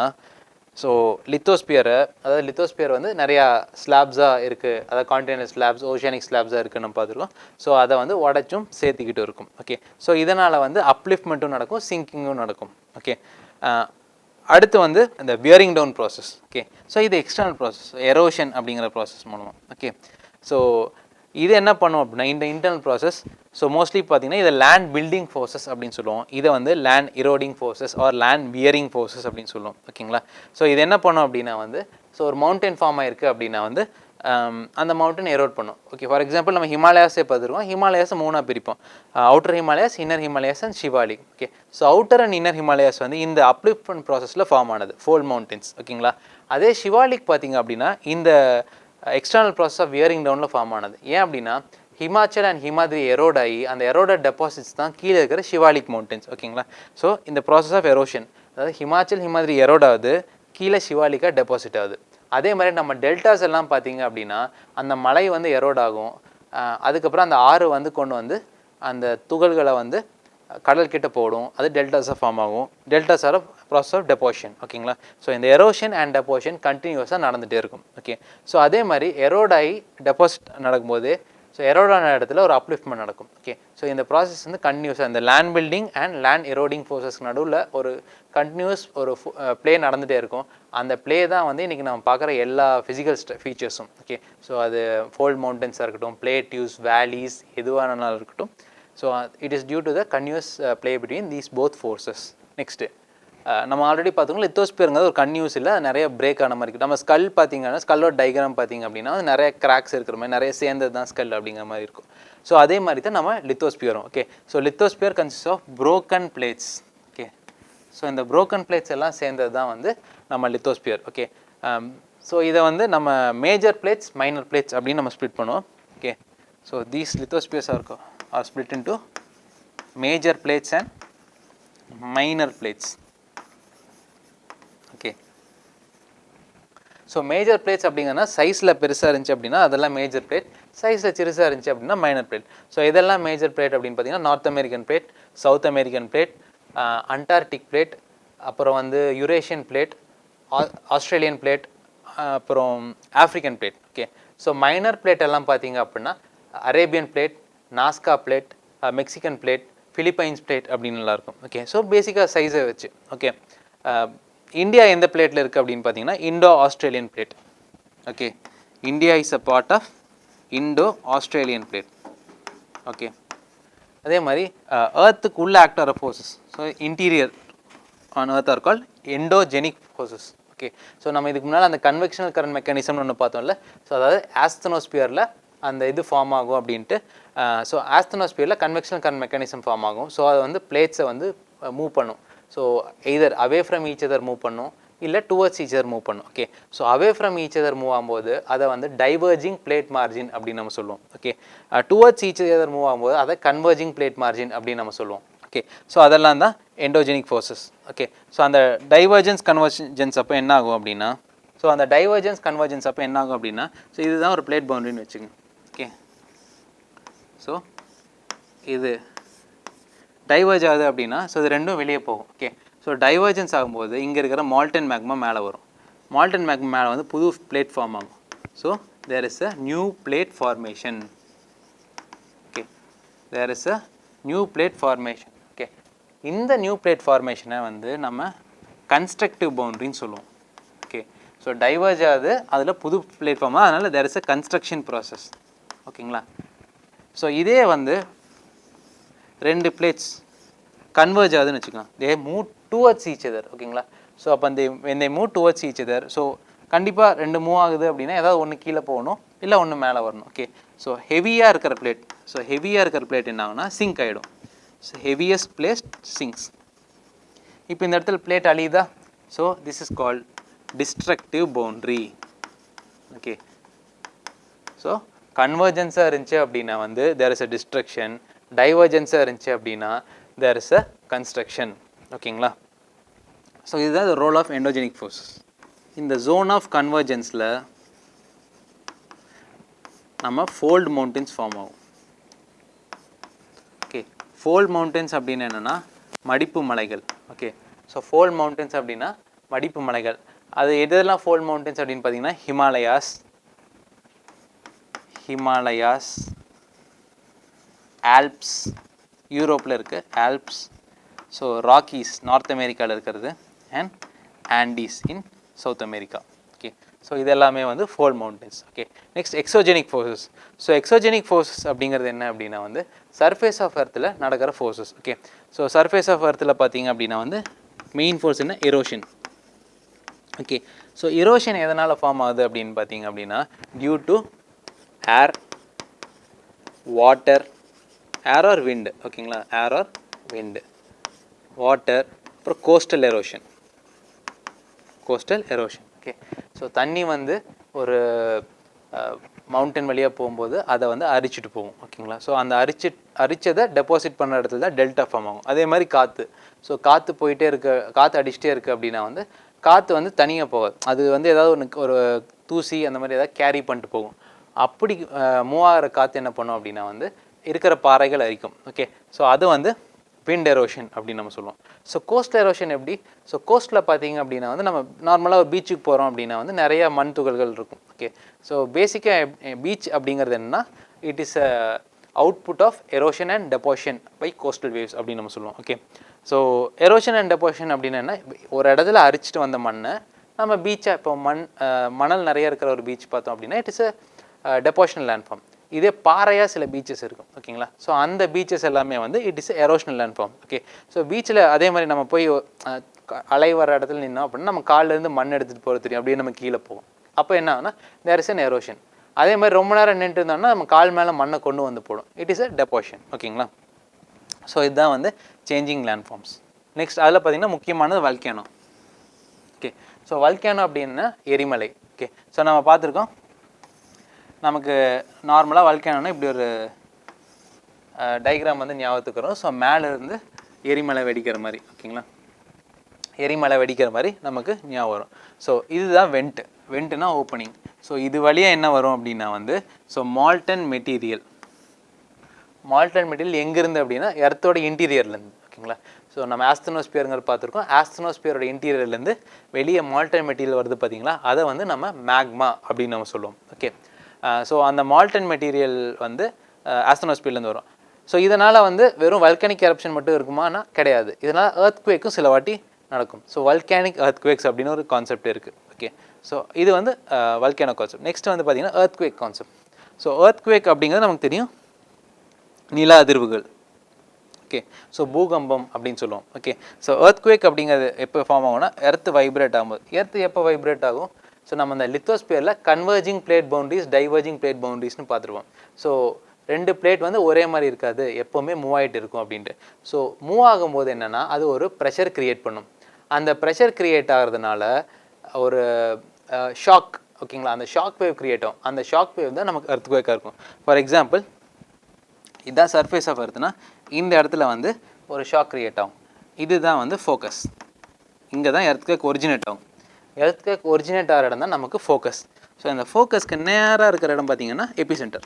ஸோ லித்தோஸ்பியரை, அதாவது லித்தோஸ்பியர் வந்து நிறையா ஸ்லாப்ஸாக இருக்குது, அதாவது கான்டினென்டல் ஸ்லாப்ஸ், ஓஷியானிக் ஸ்லாப்ஸாக இருக்குன்னு நம்ம பார்த்துருக்கோம். ஸோ அதை வந்து உடச்சும் சேர்த்துக்கிட்டு இருக்கும். ஓகே, ஸோ இதனால் வந்து அப்லிஃப்ட்மெண்ட்டும் நடக்கும், சிங்கிங்கும் நடக்கும். ஓகே, அடுத்து வந்து இந்த பியரிங் டவுன் ப்ராசஸ். ஓகே, ஸோ இது எக்ஸ்டர்னல் ப்ராசஸ், எரோஷன் அப்படிங்கிற ப்ராசஸ் மூலமாக. ஓகே, ஸோ இது என்ன பண்ணும் அப்படின்னா இந்த இன்டர்னல் ப்ராசஸ், ஸோ மோஸ்ட்லி பார்த்தீங்கன்னா இதை லேண்ட் பில்டிங் ஃபோர்ஸஸ் அப்படின்னு சொல்லுவோம். இதை வந்து land eroding forces or land bearing forces அப்படின்னு சொல்லுவோம். ஓகேங்களா? ஸோ இது என்ன பண்ணும் அப்படின்னா வந்து, ஸோ ஒரு மவுண்டன் ஃபார்ம் ஆயிருக்கு அப்படின்னா வந்து அந்த மவுண்டன் எரோட் பண்ணும். ஓகே, ஃபார் எக்ஸாம்பிள் நம்ம ஹிமாலயாஸே பார்த்துருக்கோம். ஹிமாலயாஸை மூணாக பிரிப்போம், outer Himalayas, inner Himalayas and Shivalik. Okay, so outer and inner Himalayas வந்து இந்த அப்லிஃப்ட்மெண்ட் ப்ராசஸில் ஃபார்ம் ஆனது, ஃபோல்ட் மவுண்டன்ஸ். ஓகேங்களா? அதே ஷிவாலிக் பார்த்தீங்க அப்படின்னா இந்த எக்ஸ்டர்னல் ப்ராசஸ் ஆஃப் வியரிங் டவுனில் ஃபார்ம் ஆனது. ஏன் அப்படின்னா ஹிமாச்சல் அண்ட் ஹிமாத்ரி எரோட் ஆகி அந்த எரோடட் டெபாசிட்ஸ் தான் கீழே இருக்கிற ஷிவாலிக் மவுண்டன்ஸ். ஓகேங்களா? ஸோ இந்த ப்ராசஸ் ஆஃப் எரோஷன், அதாவது ஹிமாச்சல் ஹிமாத்ரி எரோட் ஆகுது, கீழே ஷிவாலிக்காக டெபாசிட் ஆகுது. அதே மாதிரி நம்ம டெல்டாஸ் எல்லாம் பார்த்தீங்க அப்படின்னா அந்த மலை வந்து எரோட் ஆகும், அதுக்கப்புறம் அந்த ஆறு வந்து கொண்டு வந்து அந்த துகள்களை வந்து கடல் கிட்ட போடும், அது டெல்டாஸாக ஃபார்ம் ஆகும். Deltas are process of deposition. ஓகேங்களா? ஸோ இந்த எரோஷன் அண்ட் டெபோஷன் கண்டினியூஸாக நடந்துகிட்டே இருக்கும். ஓகே, ஸோ அதே மாதிரி எரோடாகி டெபாசிட் நடக்கும்போது ஸோ எரோடான இடத்துல ஒரு அப்லிஃப்ட்மெண்ட் நடக்கும். ஓகே, ஸோ இந்த ப்ராசஸ் வந்து கண்டினியூஸாக இந்த land building and land eroding ப்ராசஸ்க்கு நடுவில் ஒரு கண்டினியூஸ் ஒரு ப்ளே நடந்துகிட்டே இருக்கும். அந்த ப்ளே தான் வந்து இன்றைக்கி நம்ம பார்க்குற எல்லா ஃபிசிக்கல் ஃபீச்சர்ஸும். ஓகே, ஸோ அது ஃபோல்ட் மவுண்டன்ஸாக இருக்கட்டும், பிளேட்யூஸ், வேலிஸ், எதுவானாலும் இருக்கட்டும். So it is due to the continuous play between these both forces. Next நம்ம ஆல்ரெடி பார்த்துக்கோங்க, லித்தோஸ்பியருங்கிறது ஒரு கன்யூஸ் இல்லை, நிறைய பிரேக் ஆன மாதிரி இருக்குது. நம்ம ஸ்கல் பார்த்தீங்கன்னா ஸ்கல்லோட டைக்ராம் பார்த்தீங்க அப்படின்னா நிறைய கிராக்ஸ் இருக்கிற மாதிரி, நிறைய சேர்ந்தது தான் ஸ்கல் அப்படிங்கிற மாதிரி இருக்கும். ஸோ அதே மாதிரி தான் நம்ம லித்தோஸ்பியரும். Okay, so lithosphere consist of broken plates. Okay, so இந்த ப்ரோக்கன் பிளேட்ஸ் எல்லாம் சேர்ந்தது தான் வந்து நம்ம லித்தோஸ்பியர். ஓகே, ஸோ இதை வந்து நம்ம மேஜர் பிளேட்ஸ், மைனர் பிளேட்ஸ் அப்படின்னு நம்ம ஸ்ப்ளிட் பண்ணுவோம். Okay, so these lithospheres are split into major plates and minor plates. Okay, so major plates அப்படிங்கன்னா சைஸில் பெருசாக இருந்துச்சு அப்படின்னா அதெல்லாம் மேஜர் பிளேட், சைஸில் சிறுசாக இருந்துச்சு அப்படின்னா மைனர் பிளேட். ஸோ இதெல்லாம் மேஜர் பிளேட் அப்படின்னு பார்த்தீங்கன்னா North American plate, South American plate, Antarctic plate, அப்புறம் வந்து யுரேஷியன் பிளேட், ஆஸ்திரேலியன் பிளேட், அப்புறம் African plate. Okay, so minor plate எல்லாம் பார்த்தீங்க அப்படின்னா Arabian plate, Nazca plate, Mexican plate, Philippines plate அப்படின்னு நல்லாயிருக்கும். ஓகே, ஸோ பேசிக்காக சைஸை வச்சு. ஓகே, இந்தியா எந்த பிளேட்டில் இருக்குது அப்படின்னு பார்த்தீங்கன்னா Indo Australian plate. Okay, India is a part of Indo Australian plate. Okay, அதே மாதிரி ஏர்த்துக்கு உள்ள ஆக்ட் ஆகிற forces, so interior on earth are called endogenic forces. Okay, so நம்ம இதுக்கு முன்னால் அந்த கன்வெக்ஷனல் கரண்ட் மெக்கானிசம்னு ஒன்று பார்த்தோம்ல, ஸோ அதாவது ஆஸ்தனோஸ்பியரில் அந்த இது ஃபார்ம் ஆகும் அப்படின்ட்டு. ஸோ ஆஸ்தனோஸ்பியரில் கன்வெக்ஷனல் கரண்ட் மெக்கானிசம் ஃபார்ம் ஆகும். ஸோ அது வந்து பிளேட்ஸை வந்து மூவ் பண்ணும். So either away from each other move பண்ணும், இல்லை டுவர்ட்ஸ் ஈச் அதர் மூவ் பண்ணும். Okay, so away from each other move ஆகும்போது அதை வந்து டைவர்ஜிங் பிளேட் மார்ஜின் அப்படின்னு நம்ம சொல்லுவோம். Okay, towards each other move ஆகும்போது அதை கன்வர்ஜிங் பிளேட் மார்ஜின் அப்படின்னு நம்ம சொல்லுவோம். ஓகே, ஸோ அதெல்லாம் தான் எண்டோஜெனிக் ஃபோர்ஸஸ். ஓகே, ஸோ அந்த டைவர்ஜென்ஸ் கன்வர்ஜென்ஸ் அப்போ என்ன ஆகும் அப்படின்னா, ஸோ அந்த டைவர்ஜென்ஸ் கன்வர்ஜென்ஸ் அப்போ என்ன ஆகும் அப்படின்னா, ஸோ இதுதான் ஒரு பிளேட் பவுண்டரின்னு வச்சுக்கோங்க. ஓகே, ஸோ இது டைவர்ஜ் ஆகுது அப்படின்னா ஸோ இது ரெண்டும் வெளியே போகும். ஓகே, ஸோ டைவர்ஜன்ஸ் ஆகும்போது இங்கே இருக்கிற மால்டன் மேக்மா மேலே வரும். மால்டன் மேக்மா மேலே வந்து புது பிளேட் ஃபார்ம் ஆகும். So there is a new plate formation. Okay, there is a new plate formation. Okay, இந்த நியூ பிளேட் ஃபார்மேஷனை வந்து நம்ம கன்ஸ்ட்ரக்டிவ் பவுண்ட்ரின்னு சொல்லுவோம். ஓகே, ஸோ டைவர்ஜ் ஆகுது, அதில் புது பிளேட் ஃபார்ம், அதனால் there is a construction process. ஓகேங்களா? ஸோ இதே வந்து ரெண்டு பிளேட்ஸ் கன்வர்ஜ் ஆகுதுன்னு வச்சுக்கலாம், they move towards each other. ஓகேங்களா? ஸோ அப்போ அந்த when they move towards each other, ஸோ கண்டிப்பாக ரெண்டு மூவ் ஆகுது அப்படின்னா ஏதாவது ஒன்று கீழே போகணும், இல்லை ஒன்று மேலே வரணும். ஓகே, ஸோ ஹெவியாக இருக்கிற பிளேட், ஸோ ஹெவியாக இருக்கிற பிளேட் என்ன ஆகுனா சிங்க் ஆகிடும். So heaviest plate sinks. இப்போ இந்த இடத்துல பிளேட் அழியுதா, so this is called destructive boundary. Okay, so கன்வர்ஜென்ஸாக இருந்துச்சு அப்படின்னா வந்து தேர் இஸ் அ டிஸ்ட்ரக்ஷன், டைவர்ஜென்ஸாக இருந்துச்சு அப்படின்னா தேர் இஸ் அ கன்ஸ்ட்ரக்ஷன். ஓகேங்களா? ஸோ இதுதான் the role of endogenic forces. இந்த ஜோன் ஆஃப் கன்வர்ஜென்ஸில் நம்ம ஃபோல்ட் மவுண்டன்ஸ் ஃபார்ம் ஆகும். ஓகே, ஃபோல்ட் மவுண்டன்ஸ் அப்படின்னு என்னென்னா மடிப்பு மலைகள். ஓகே, ஸோ ஃபோல்ட் மவுண்டன்ஸ் அப்படின்னா மடிப்பு மலைகள். அது எதெல்லாம் ஃபோல்ட் மவுண்டன்ஸ் அப்படின்னு பார்த்தீங்கன்னா ஹிமாலயாஸ், ஆல்ப்ஸ் யூரோப்பில் இருக்குது, ஆல்ப்ஸ், ஸோ ராக்கீஸ் நார்த் அமெரிக்காவில் இருக்கிறது, and Andes in South America. Okay, so இது எல்லாமே வந்து fold mountains. Okay, next exogenic forces. So exogenic forces அப்படிங்கிறது என்ன அப்படின்னா வந்து சர்ஃபேஸ் ஆஃப் எர்த்தில் நடக்கிற forces. Okay, so surface of எர்த்தில் பார்த்தீங்க அப்படின்னா வந்து மெயின் ஃபோர்ஸ் என்ன, எரோஷன். ஓகே, ஸோ எரோஷன் எதனால் ஃபார்ம் ஆகுது அப்படின்னு பார்த்தீங்க அப்படின்னா due to air, water, air or wind. ஓகேங்களா? ஏர் ஆர் விண்டு, வாட்டர், அப்புறம் கோஸ்டல் எரோஷன். ஓகே, ஸோ தண்ணி வந்து ஒரு மவுண்டன் வழியாக போகும்போது அதை வந்து அரிச்சிட்டு போகும். ஓகேங்களா? ஸோ அந்த அரிச்சதை டெபாசிட் பண்ணுற இடத்துல தான் டெல்டா ஃபார்ம் ஆகும். அதே மாதிரி காற்று, ஸோ காற்று போயிட்டே காற்று அடிச்சிட்டே இருக்குது அப்படின்னா வந்து காற்று வந்து தனியாக போகாது, அது வந்து ஏதாவது ஒரு தூசி அந்த மாதிரி ஏதாவது கேரி பண்ணிட்டு போகும். அப்படி மூவ் ஆகிற காற்று என்ன பண்ணும் அப்படின்னா வந்து இருக்கிற பாறைகள் அரிக்கும். ஓகே, ஸோ அது வந்து விண்ட் எரோஷன் அப்படின்னு நம்ம சொல்லுவோம். ஸோ கோஸ்டல் எரோஷன் எப்படி, ஸோ கோஸ்ட்டில் பார்த்தீங்க அப்படின்னா வந்து நம்ம நார்மலாக ஒரு பீச்சுக்கு போகிறோம் அப்படின்னா வந்து நிறையா மண் துகள்கள் இருக்கும். ஓகே, ஸோ பேசிக்காக பீச் அப்படிங்கிறது என்னென்னா it is a output of erosion and deposition by coastal waves அப்படின்னு நம்ம சொல்லுவோம். Okay, so erosion and deposition அப்படின்னா என்ன, ஒரு இடத்துல அரிச்சிட்டு வந்த மண்ணை நம்ம பீச்சை, இப்போ மணல் நிறைய இருக்கிற ஒரு பீச் பார்த்தோம் அப்படின்னா இட் இஸ் அ டெபோஷனல் லேண்ட்ஃபார்ம். இதே பாறையாக சில பீச்சஸ் இருக்கும். ஓகேங்களா? ஸோ அந்த பீச்சஸ் எல்லாமே வந்து it is erosional landform. Okay, so பீச்சில் அதே மாதிரி நம்ம போய் அலை வர இடத்துல நின்னோம் அப்படின்னா நம்ம காலிலேருந்து மண் எடுத்துகிட்டு போகிறது தெரியும், அப்படியே நம்ம கீழே போவோம். அப்போ என்ன ஆகுனா தேர் இஸ் அன் எரோஷன். அதே மாதிரி ரொம்ப நேரம் நின்றுட்டு இருந்தோம்னா நம்ம கால் மேலே மண்ணை கொண்டு வந்து போடும், இட் இஸ் அ டெபோஷன். ஓகேங்களா? ஸோ இதுதான் வந்து சேஞ்சிங் லேண்ட்ஃபார்ம்ஸ். நெக்ஸ்ட் அதில் பார்த்திங்கன்னா முக்கியமானது வல்கேனோ. ஓகே, ஸோ வல்கேனோ அப்படின்னா எரிமலை. ஓகே, ஸோ நம்ம பார்த்துருக்கோம், நமக்கு நார்மலாக வல்கேனோன்னா இப்படி ஒரு டயக்ராம் வந்து ஞாபகத்துக்கு வரும். ஸோ மேலேருந்து எரிமலை வெடிக்கிற மாதிரி. ஓகேங்களா? எரிமலை வெடிக்கிற மாதிரி நமக்கு ஞாபகம் வரும். ஸோ இதுதான் வெண்ட்டுனா ஓப்பனிங். ஸோ இது வழியாக என்ன வரும் அப்படின்னா வந்து ஸோ மால்டன் மெட்டீரியல் எங்கேருந்து அப்படின்னா எர்த்தோட இன்டீரியர்லேருந்து. ஓகேங்களா? ஸோ நம்ம ஆஸ்தனோஸ்பியருங்கிற பார்த்துருக்கோம், ஆஸ்தனோஸ்பியரோட இன்டீரியர்லேருந்து வெளியே மால்டன் மெட்டீரியல் வருது பார்த்தீங்களா, அதை வந்து நம்ம மேக்மா அப்படின்னு நம்ம சொல்லுவோம். ஓகே, ஸோ அந்த மால்டன் மெட்டீரியல் வந்து ஆஸ்தனோஸ்பியர்லேருந்து வரும். ஸோ இதனால் வந்து வெறும் வல்கனிக் எரப்ஷன் மட்டும் இருக்குமானா கிடையாது, இதனால் எர்த்குவேக்கும் சில வாட்டி நடக்கும். ஸோ வல்கேனிக் எர்த்குவேக்ஸ் அப்படின்னு ஒரு கான்செப்ட் இருக்குது. ஓகே, ஸோ இது வந்து வல்கேனோ கான்செப்ட். நெக்ஸ்ட் வந்து பார்த்திங்கன்னா எர்த்குவேக் கான்செப்ட். ஸோ எர்த்குவேக் அப்படிங்கிறது நமக்கு தெரியும், நில அதிர்வுகள். ஓகே, ஸோ பூகம்பம் அப்படின்னு சொல்லுவோம். ஓகே, ஸோ எர்த்குவேக் அப்படிங்கிறது எப்போ ஃபார்ம் ஆகும்னா எர்த் வைப்ரேட் ஆகும்போது. எர்த் எப்போ வைப்ரேட் ஆகும், ஸோ நம்ம அந்த லித்தோஸ்பியரில் converging plate boundaries, diverging plate பவுண்டரிஸ்னு பார்த்துருவோம். ஸோ ரெண்டு பிளேட் வந்து ஒரே மாதிரி இருக்காது, எப்போவுமே மூவ் ஆகிட்டு இருக்கும் அப்படின்ட்டு. ஸோ மூவ் ஆகும்போது என்னென்னா அது ஒரு ப்ரெஷர் க்ரியேட் பண்ணும். அந்த ப்ரெஷர் க்ரியேட் ஆகிறதுனால ஒரு ஷாக். ஓகேங்களா? அந்த ஷாக் வேவ் க்ரியேட் ஆகும். அந்த ஷாக் வேவ் தான் நமக்கு எர்த்குவேக்காக இருக்கும். ஃபார் எக்ஸாம்பிள், இதுதான் சர்ஃபேஸ் ஆஃப் எர்த்னா இந்த இடத்துல வந்து ஒரு ஷாக் க்ரியேட் ஆகும். இதுதான் வந்து ஃபோக்கஸ். இங்கே தான் எர்த்குவேக் ஒரிஜினேட் ஆகும். எர்த்குவேக் ஒரிஜினேட் ஆகிற இடம் தான் நமக்கு ஃபோக்கஸ். ஸோ இந்த ஃபோக்கஸ்க்கு நேராக இருக்கிற இடம் பார்த்திங்கன்னா எபிசென்டர்.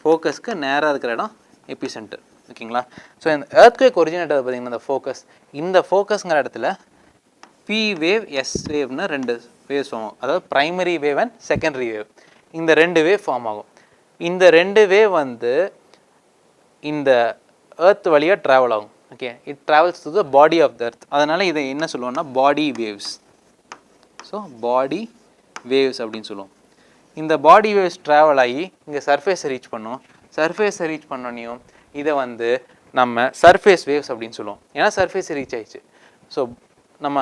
ஃபோக்கஸ்க்கு நேராக இருக்கிற இடம் எபிசென்டர். ஓகேங்களா? ஸோ இந்த எர்த்குவேக் ஒரிஜினேட் ஆகுது பார்த்தீங்கன்னா இந்த ஃபோக்கஸ், இந்த ஃபோக்கஸ்ங்கிற இடத்துல பி வேவ் எஸ் வேவ்னு ரெண்டு வேவ்ஸ் ஃபார்ம் ஆகும். அதாவது primary wave and secondary wave, இந்த ரெண்டு வேவ் ஃபார்ம் ஆகும். இந்த ரெண்டு வேவ் வந்து இந்த எர்த் வழியாக ட்ராவல் ஆகும். Okay, it travels to the body of the earth. அதனால் இதை என்ன சொல்லுவோம்னா body waves. So body waves அப்படின்னு சொல்லுவோம். இந்த பாடி வேவ்ஸ் ட்ராவல் ஆகி இங்கே சர்ஃபேஸை ரீச் பண்ணும். சர்ஃபேஸை ரீச் பண்ணோன்னையும் இதை வந்து நம்ம சர்ஃபேஸ் வேவ்ஸ் அப்படின்னு சொல்லுவோம். ஏன்னா சர்ஃபேஸை ரீச் ஆயிடுச்சு. ஸோ நம்ம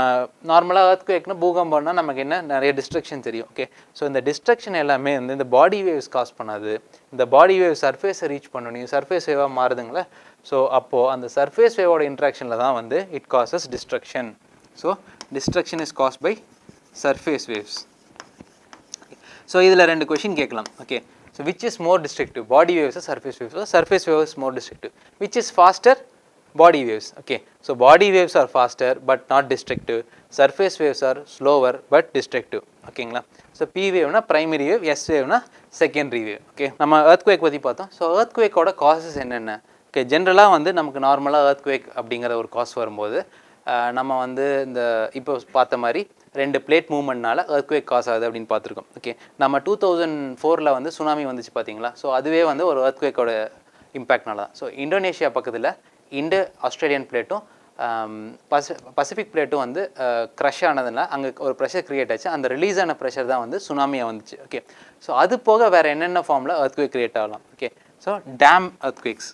நார்மலாக எர்த்குவேக்னா பூகம்பம்னா நமக்கு என்ன நிறைய டிஸ்ட்ரக்ஷன் தெரியும். ஓகே, ஸோ இந்த டிஸ்ட்ரக்ஷன் எல்லாமே வந்து இந்த பாடி வேவ்ஸ் காஸ் பண்ணாது. இந்த பாடி வேவ் சர்ஃபேஸை ரீச் பண்ணணும், சர்ஃபேஸ் வேவாக மாறுதுங்களே. ஸோ அப்போது அந்த சர்ஃபேஸ் வேவோட இன்ட்ராக்ஷனில் தான் வந்து it causes destruction. So destruction is caused by surface waves. So இதில் ரெண்டு கொஷின் கேட்கலாம். Okay, so which is more destructive, body waves surface waves? Surface waves more destructive. Which is faster? Body waves. Okay, so body waves are faster but not destructive. Surface waves are slower but destructive. ஓகேங்களா? So P வேவ்னா primary wave, S வேவ்னா secondary wave. Okay, நம்ம earthquake பற்றி பார்த்தோம். So எர்த்குவேக்கோட causes என்னென்ன? Okay, ஜென்ரலாக வந்து நமக்கு நார்மலாக எர்த்குவேக் அப்படிங்கிற ஒரு காஸ் வரும்போது நம்ம வந்து இந்த இப்போ பார்த்த மாதிரி ரெண்டு பிளேட் மூவ்மெண்ட்னால எர்த்குவேக் காஸ் ஆகுது அப்படின்னு பார்த்துருக்கோம். ஓகே, நம்ம 2004 வந்து சுனாமி வந்துச்சு பார்த்தீங்களா? ஸோ அதுவே வந்து ஒரு எர்த்குவேக்கோட இம்பேக்ட்னால தான். ஸோ இந்தோனேஷியா பக்கத்தில் இண்டோ ஆஸ்திரேலியன் பிளேட்டும் பசிபிக் பிளேட்டும் வந்து க்ரஷ் ஆனதுனால அங்கே ஒரு ப்ரெஷர் க்ரியேட் ஆச்சு. அந்த ரிலீஸ் ஆன ப்ரெஷர் தான் வந்து சுனாமியாக வந்துச்சு. ஓகே, ஸோ அது போக வேறு என்னென்ன ஃபார்மில் எர்த்குவேக் க்ரியேட் ஆகலாம்? ஓகே, ஸோ டேம் எர்த்குவேக்ஸ்,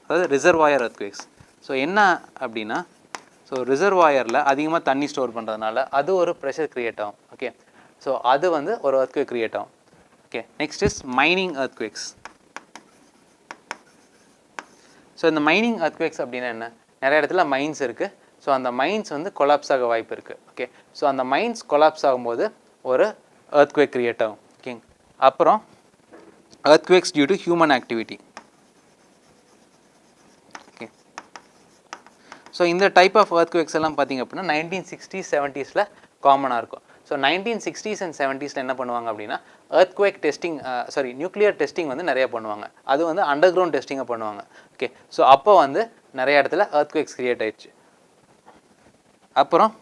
அதாவது ரிசர்வாயர் எர்த்குவேக்ஸ். ஸோ என்ன அப்படின்னா, ஸோ ரிசர்வாயரில் அதிகமாக தண்ணி ஸ்டோர் பண்ணுறதுனால அது ஒரு ப்ரெஷர் க்ரியேட் ஆகும். ஓகே, ஸோ அது வந்து ஒரு எர்த்குவேக் க்ரியேட் ஆகும். Okay, next is mining earthquakes. So இந்த மைனிங் எர்த்குவேக்ஸ் அப்படின்னா என்ன? நிறைய இடத்துல மைன்ஸ் இருக்குது. ஸோ அந்த மைன்ஸ் வந்து கொலாப்ஸ் ஆக வாய்ப்பு இருக்குது. ஓகே, ஸோ அந்த மைன்ஸ் கொலாப்ஸ் ஆகும்போது ஒரு எர்த்குவேக் கிரியேட் ஆகும். ஓகே, அப்புறம் earthquakes due to human activity. Okay, so இந்த டைப் ஆஃப் எர்த்குவேக்ஸ் எல்லாம் பார்த்திங்க அப்படின்னா 1960s 70s காமனாக இருக்கும். ஸோ 1960s and 70s என்ன பண்ணுவாங்க அப்படின்னா எர்த்குவேக் டெஸ்டிங், நியூக்ளியர் டெஸ்டிங் வந்து நிறைய பண்ணுவாங்க. அது வந்து அண்டர் கிரவுண்ட் டெஸ்டிங்கை பண்ணுவாங்க. ஓகே, ஸோ அப்போ வந்து நிறைய இடத்துல எர்த்குவேக்ஸ் கிரியேட் ஆயிடுச்சு. அப்புறம்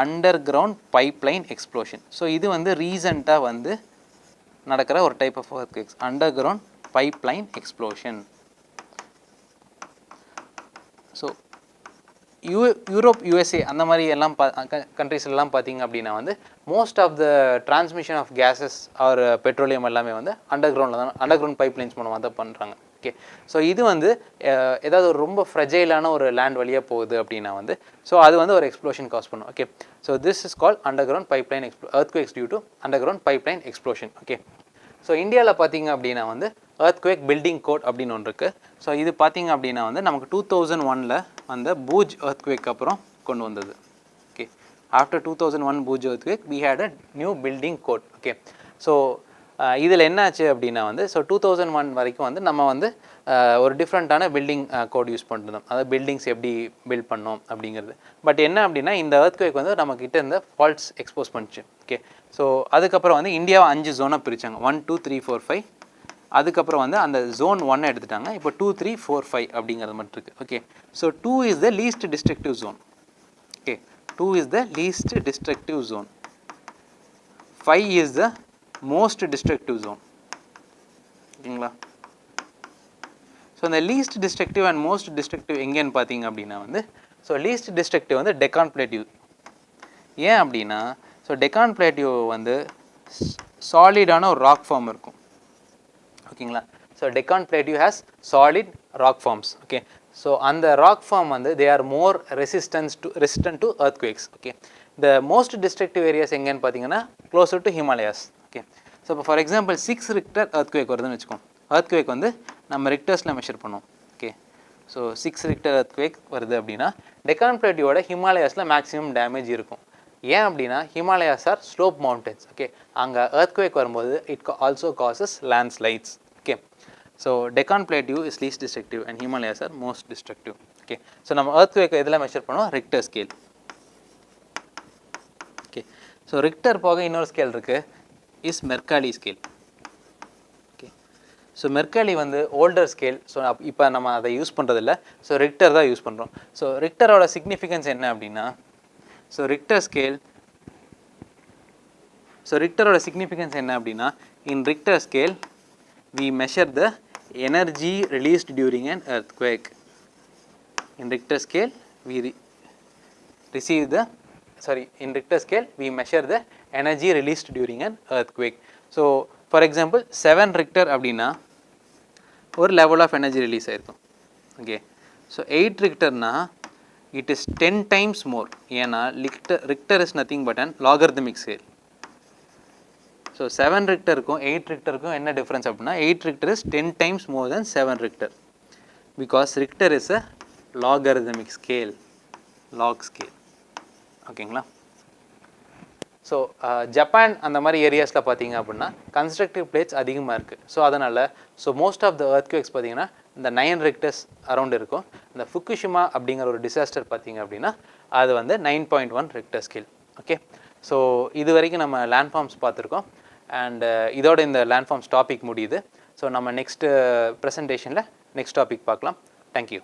underground pipeline explosion. So இது வந்து ரீசெண்டாக வந்து நடக்கிற ஒரு type of earthquakes, underground pipeline explosion. So Europe, USA அந்த மாதிரி எல்லாம் கண்ட்ரீஸ்லாம் பார்த்திங்க அப்படின்னா வந்து most of the transmission of gases or petroleum எல்லாமே வந்து அண்டர் கிரவுண்டில் தான், அண்டர் கிரவுண்ட் பைப்லைன்ஸ் மூலமாக தான் பண்ணுறாங்க. ஓகே, ஸோ இது வந்து ஏதாவது ஒரு ரொம்ப ஃப்ரெஜைலான ஒரு லேண்ட் வழியாக போகுது அப்படின்னா வந்து ஸோ அது வந்து ஒரு எக்ஸ்ப்ளோஷன் காஸ் பண்ணும். Okay, so this is called underground pipeline earthquakes due to underground pipeline explosion. Okay, so இந்தியாவில் பார்த்திங்க அப்படின்னா வந்து எர்த்குவேக் பில்டிங் கோட் அப்படின்னு ஒன்று இருக்குது. ஸோ இது பார்த்திங்க அப்படின்னா வந்து நமக்கு 2001 அந்த பூஜ் எர்த்குவேக் அப்புறம் கொண்டு வந்தது. Okay, after 2001 Bhuj earthquake we had a new building code. Okay, so இதில் என்ன ஆச்சு அப்படின்னா வந்து ஸோ 2001 வரைக்கும் வந்து நம்ம வந்து ஒரு டிஃப்ரெண்ட்டான பில்டிங் கோட் யூஸ் பண்ணிருந்தோம். அதாவது பில்டிங்ஸ் எப்படி பில்ட் பண்ணோம் அப்படிங்கிறது. பட் என்ன அப்படின்னா இந்த எர்த்குவேக் வந்து நம்மக்கிட்ட இருந்த ஃபால்ட்ஸ் எக்ஸ்போஸ் பண்ணிச்சு. ஓகே, ஸோ அதுக்கப்புறம் வந்து இந்தியாவை 5 ஜோனாக பிரித்தாங்க, 1 2 3 4 5. அதுக்கப்புறம் வந்து அந்த ஜோன் 1 எடுத்துட்டாங்க. இப்போ 2 3 4 5 அப்படிங்கிறது மட்டும் இருக்குது. Okay, so 2 is the least destructive zone. Okay, 2 is the least destructive zone. 5 is the most destructive zone. ஓகேங்களா? ஸோ இந்த least destructive and most destructive எங்கேன்னு பார்த்தீங்க அப்படின்னா வந்து ஸோ லீஸ்ட் டிஸ்ட்ரக்டிவ் வந்து டெக்கான் பிளேட்டிவ். ஏன் அப்படின்னா ஸோ டெக்கான் பிளேட்டிவ் வந்து சாலிடான ஒரு ராக் ஃபார்ம் இருக்கும். ஓகேங்களா? So Deccan plateau has solid rock forms. Okay, so அந்த ராக் ஃபார்ம் வந்து they are more resistant to earthquakes. Okay, இந்த மோஸ்ட் டிஸ்ட்ரக்டிவ் ஏரியாஸ் எங்கேன்னு பார்த்தீங்கன்னா closer to Himalayas. Okay, so இப்போ ஃபார் எக்ஸாம்பிள் 6 ரிக்டர் எர்த்குவேக் வருதுன்னு வச்சுக்கோங்க. எர்த்குவேக் வந்து நம்ம ரிக்டர்ஸில் மெஷர் பண்ணுவோம். ஓகே, ஸோ 6 ரிக்டர் எர்த்குவேக் வருது அப்படின்னா டெக்கான் பிளேட்டிவோட ஹிமாலயாஸில் மேக்ஸிமம் டேமேஜ் இருக்கும். ஏன் அப்படின்னா Himalayas are slope mountains. Okay, அங்கே எர்த்குவேக் வரும்போது it also causes landslides. Okay, so Deccan plateau is least destructive and Himalayas are most destructive. Okay, so நம்ம எர்த்குவேக் எதில் மெஷர் பண்ணுவோம்? Richter scale. Okay, so Richter போக இன்னொரு ஸ்கேல் இருக்குது, is Mercalli scale. Okay, so Mercalli வந்து older scale. So இப்போ நம்ம அதை யூஸ் பண்ணுறதில்ல. ஸோ ரிக்டர் தான் யூஸ் பண்ணுறோம். ஸோ ரிக்டரோட சிக்னிஃபிகன்ஸ் என்ன அப்படின்னா, ஸோ ரிக்டர் ஸ்கேல், ஸோ ரிக்டரோட சிக்னிஃபிகன்ஸ் என்ன அப்படின்னா, in Richter scale we measure the energy released during an earthquake. In Richter scale we receive the in Richter scale we measure the energy released during an earthquake. So for example 7 Richter அப்படினா ஒரு level of energy release ஆயிருக்கும். Okay, so 8 Richter na it is 10 times more. ஏனா Richter is nothing but an logarithmic scale. So 7 Richter க்கும் 8 Richter க்கும் என்ன difference அப்படினா 8 Richter is 10 times more than 7 Richter because Richter is a logarithmic scale, log scale. ஓகேங்களா? So Japan அந்த மாதிரி ஏரியாஸில் பார்த்தீங்க அப்படின்னா கன்ஸ்ட்ரக்டிவ் பிளேட்ஸ் அதிகமாக இருக்குது. ஸோ அதனால் மோஸ்ட் ஆஃப் த எர்த்குவேக்ஸ் பார்த்தீங்கன்னா இந்த 9 Richters அரௌண்ட் இருக்கும். இந்த ஃபுக்குஷிமா அப்படிங்கிற ஒரு டிசாஸ்டர் பார்த்தீங்க அப்படின்னா அது வந்து 9.1 Richter ஸ்கேல். ஓகே, ஸோ இது வரைக்கும் நம்ம லேண்ட் ஃபார்ம்ஸ் பார்த்துருக்கோம். அண்ட் இதோட இந்த லேண்ட் ஃபார்ம்ஸ் டாபிக் முடியுது. ஸோ நம்ம நெக்ஸ்ட்டு ப்ரெசன்டேஷனில் நெக்ஸ்ட் டாபிக் பார்க்கலாம். தேங்க்யூ.